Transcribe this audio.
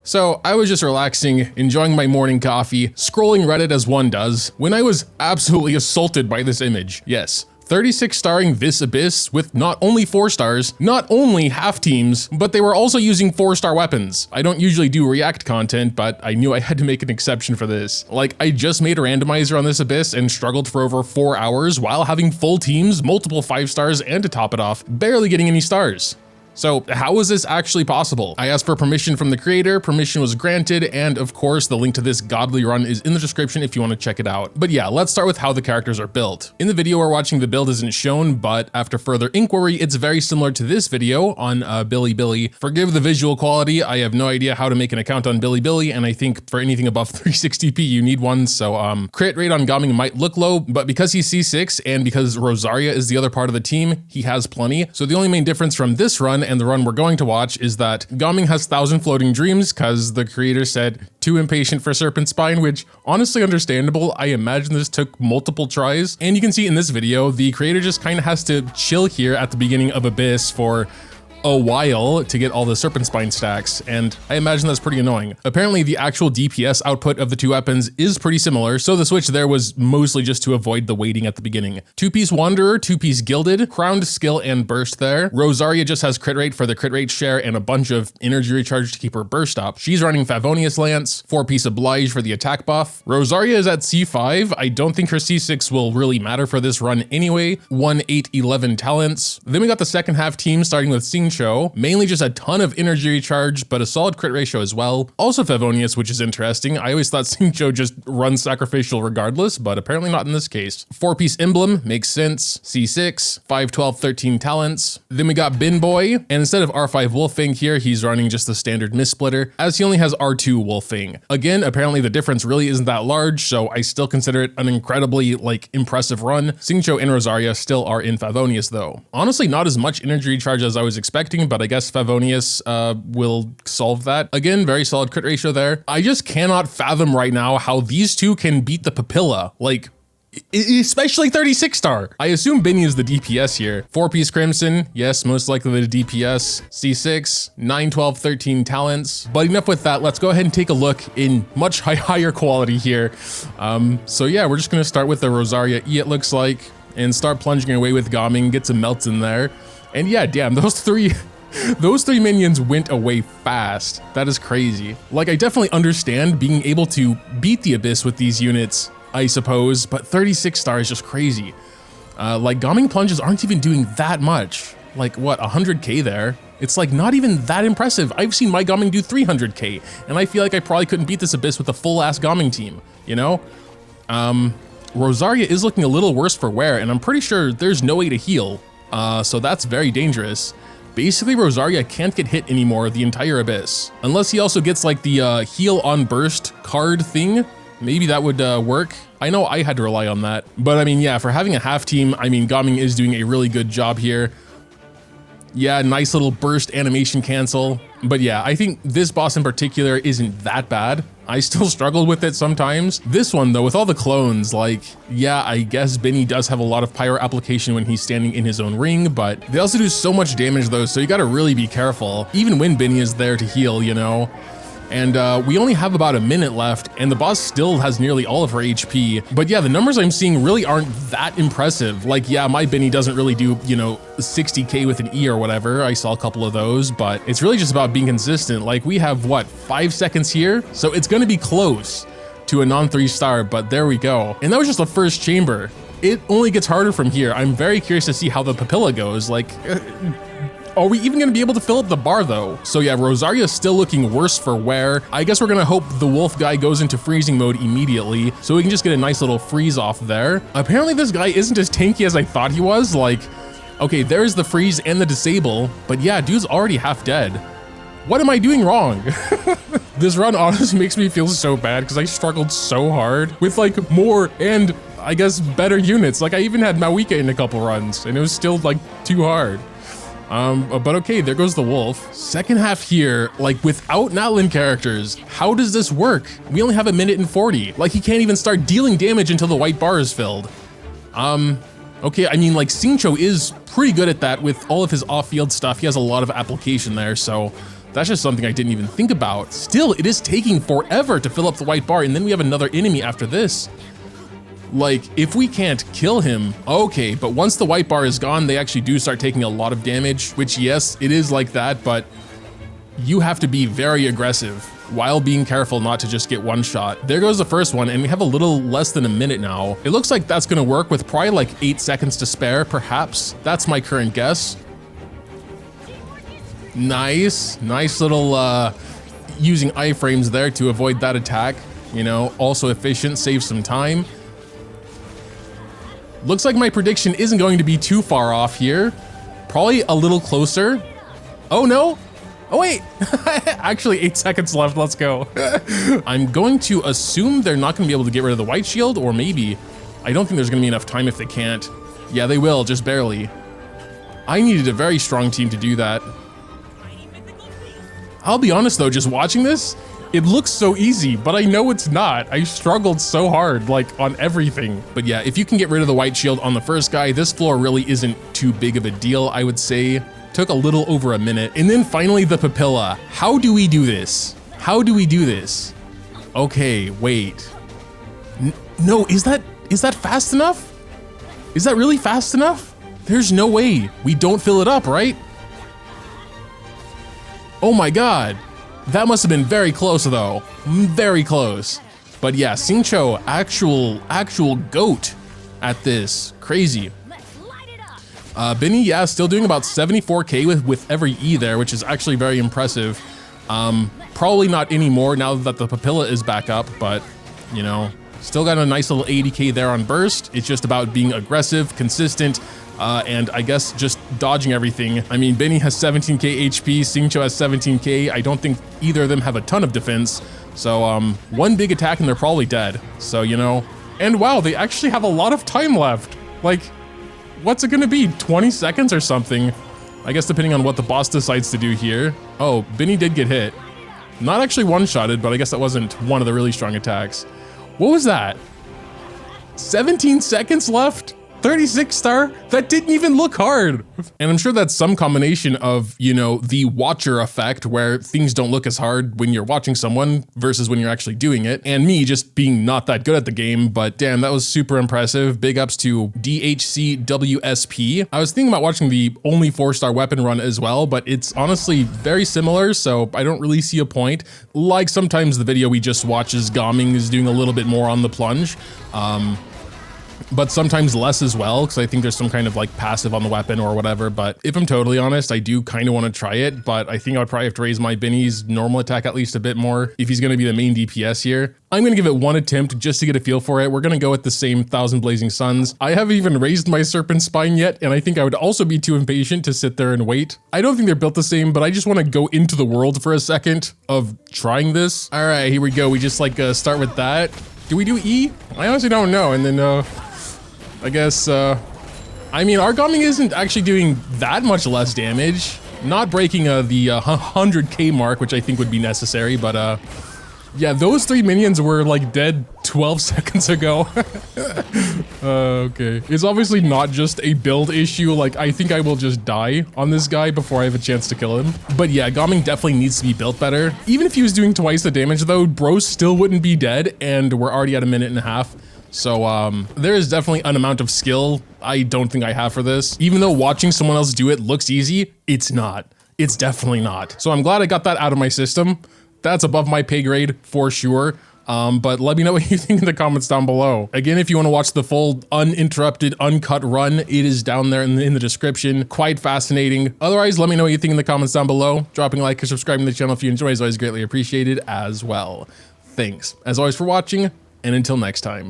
So I was just relaxing, enjoying my morning coffee, scrolling Reddit as one does, when I was absolutely assaulted by this image. Yes. 36 starring this abyss with not only 4 stars, not only half teams, but they were also using 4-star weapons. I don't usually do react content, but I knew I had to make an exception for this. Like, I just made a randomizer on this abyss and struggled for over 4 hours while having full teams, multiple 5 stars, and to top it off, barely getting any stars. So how is this actually possible? I asked for permission from the creator, permission was granted, and of course the link to this godly run is in the description if you want to check it out. But yeah, let's start with how the characters are built. In the video we're watching, the build isn't shown, but after further inquiry, it's very similar to this video on Bilibili. Forgive the visual quality, I have no idea how to make an account on Bilibili, and I think for anything above 360p you need one, so crit rate on Gaming might look low, but because he's C6 and because Rosaria is the other part of the team, he has plenty. So the only main difference from this run and the run we're going to watch is that Gaming has 1,000 floating dreams because the creator said too impatient for Serpent Spine, which honestly understandable. I imagine this took multiple tries, and you can see in this video the creator just kind of has to chill here at the beginning of Abyss for a while to get all the Serpent Spine stacks, and I imagine that's pretty annoying. Apparently the actual DPS output of the 2 weapons is pretty similar, so the switch there was mostly just to avoid the waiting at the beginning. 2-piece Wanderer, 2-piece Gilded, Crowned Skill and Burst there. Rosaria just has crit rate for the crit rate share and a bunch of energy recharge to keep her burst up. She's running Favonius Lance, 4-piece Oblige for the attack buff. Rosaria is at C5. I don't think her C6 will really matter for this run anyway. 1, 8, 11 talents. Then we got the second half team starting with Show, mainly just a ton of energy recharge, but a solid crit ratio as well. Also Favonius, which is interesting. I always thought Show just runs sacrificial regardless, but apparently not in this case. 4-piece Emblem makes sense. C6, 5, 12, 13 talents. Then we got Bin Boy, and instead of R5 Wolfing here, he's running just the standard Mist-Splitter, as he only has R2 Wolfing. Again, apparently the difference really isn't that large, so I still consider it an incredibly, impressive run. Xingqiu and Rosaria still are in Favonius though. Honestly, not as much energy recharge as I was expecting, but I guess Favonius will solve that. Again, very solid crit ratio there. I just cannot fathom right now how these two can beat the Papilla, especially 36 star. I assume Benny is the DPS here. 4-piece Crimson, yes, most likely the DPS. C6, 9, 12, 13 talents. But enough with that, let's go ahead and take a look in much higher quality here. So yeah, we're just gonna start with the Rosaria E, it looks like, and start plunging away with Gaming, get some melts in there. And yeah, damn, those three minions went away fast. That is crazy. I definitely understand being able to beat the Abyss with these units, I suppose, but 36 star is just crazy. Gaming plunges aren't even doing that much. What, 100k there? It's not even that impressive. I've seen my Gaming do 300k, and I feel like I probably couldn't beat this Abyss with a full-ass Gaming team, you know? Rosaria is looking a little worse for wear, and I'm pretty sure there's no way to heal. So that's very dangerous. Basically, Rosaria can't get hit anymore the entire Abyss. Unless he also gets the heal on burst card thing. Maybe that would work. I know I had to rely on that. But I mean, yeah, for having a half team, I mean, Gaming is doing a really good job here. Yeah, nice little burst animation cancel. But yeah, I think this boss in particular isn't that bad. I still struggle with it sometimes. This one though, with all the clones, yeah, I guess Benny does have a lot of pyro application when he's standing in his own ring, but they also do so much damage though, so you gotta really be careful, even when Benny is there to heal, you know? And we only have about a minute left, and the boss still has nearly all of her HP. But yeah, the numbers I'm seeing really aren't that impressive. Yeah, my Benny doesn't really do, 60k with an E or whatever. I saw a couple of those, but it's really just about being consistent. We have, what, 5 seconds here? So it's gonna be close to a non-3 star, but there we go. And that was just the first chamber. It only gets harder from here. I'm very curious to see how the Papilla goes. Are we even gonna be able to fill up the bar though? So yeah, Rosaria is still looking worse for wear. I guess we're gonna hope the wolf guy goes into freezing mode immediately so we can just get a nice little freeze off there. Apparently this guy isn't as tanky as I thought he was. Okay, there's the freeze and the disable, but yeah, dude's already half dead. What am I doing wrong? This run honestly makes me feel so bad because I struggled so hard with more and I guess better units. I even had Mawika in a couple runs and it was still too hard. But okay, there goes the wolf. Second half here, without Natlin characters, how does this work? We only have a minute and 40. He can't even start dealing damage until the white bar is filled. Okay, I mean, Xingqiu is pretty good at that with all of his off-field stuff. He has a lot of application there, so That's just something I didn't even think about. Still, it is taking forever to fill up the white bar, and then we have another enemy after this. Like, if we can't kill him, okay, but once the white bar is gone, they actually do start taking a lot of damage, which yes, it is like that, but you have to be very aggressive while being careful not to just get one shot. There goes the first one, and we have a little less than a minute now. It looks like that's gonna work with probably like 8 seconds to spare, perhaps. That's my current guess. Nice little using iframes there to avoid that attack. You know, also efficient, saves some time. Looks like my prediction isn't going to be too far off here. Probably a little closer. Oh no! Oh wait! Actually 8 seconds left, let's go. I'm going to assume they're not gonna be able to get rid of the white shield, or maybe. I don't think there's gonna be enough time if they can't. Yeah, they will, just barely. I needed a very strong team to do that. I'll be honest though, just watching this, it looks so easy, but I know it's not. I struggled so hard, like, on everything. But yeah, if you can get rid of the white shield on the first guy, this floor really isn't too big of a deal, I would say. Took a little over a minute. And then finally the papilla. How do we do this? How do we do this? Okay, wait. No, is that fast enough? Is that really fast enough? There's no way. We don't fill it up, right? Oh my god. That must have been very close though. Very close. But yeah, Xingqiu, actual GOAT at this. Crazy. Benny, yeah, still doing about 74k with every E there, which is actually very impressive. Probably not anymore now that the papilla is back up, but you know, still got a nice little 80k there on burst. It's just about being aggressive, consistent, and I guess just dodging everything. I mean, Benny has 17k HP, Xingqiu has 17k. I don't think either of them have a ton of defense. So one big attack and they're probably dead. So, you know, and wow, they actually have a lot of time left. Like, what's it gonna be, 20 seconds or something? I guess depending on what the boss decides to do here. Oh, Benny did get hit. Not actually one-shotted, but I guess that wasn't one of the really strong attacks. What was that? 17 seconds left? 36 star? That didn't even look hard. And I'm sure that's some combination of, you know, the watcher effect where things don't look as hard when you're watching someone versus when you're actually doing it, and me just being not that good at the game, but damn, that was super impressive. Big ups to DHCWSP. I was thinking about watching the only 4-star weapon run as well, but it's honestly very similar, so I don't really see a point. Like sometimes the video we just watched is Gaming is doing a little bit more on the plunge. But sometimes less as well, because I think there's some kind of like passive on the weapon or whatever. But if I'm totally honest, I do kind of want to try it, but I think I would probably have to raise my Benny's normal attack at least a bit more if he's going to be the main DPS here. I'm going to give it one attempt just to get a feel for it. We're going to go with the same 1000 Blazing Suns. I haven't even raised my Serpent Spine yet, and I think I would also be too impatient to sit there and wait. I don't think they're built the same, but I just want to go into the world for a second of trying this. All right, here we go. We just like start with that. Do we do E? I honestly don't know. And then I guess, I mean, our Gaming isn't actually doing that much less damage. Not breaking the 100k mark, which I think would be necessary, but yeah, those 3 minions were like dead 12 seconds ago. Okay. It's obviously not just a build issue. Like, I think I will just die on this guy before I have a chance to kill him. But yeah, Gaming definitely needs to be built better. Even if he was doing twice the damage though, bro still wouldn't be dead, and we're already at a minute and a half. So there is definitely an amount of skill I don't think I have for this. Even though watching someone else do it looks easy, it's not. It's definitely not. So I'm glad I got that out of my system. That's above my pay grade for sure. But let me know what you think in the comments down below. Again, if you want to watch the full uninterrupted, uncut run, it is down there in the description. Quite fascinating. Otherwise, let me know what you think in the comments down below. Dropping a like or subscribing to the channel if you enjoy is always greatly appreciated as well. Thanks, as always, for watching, and until next time.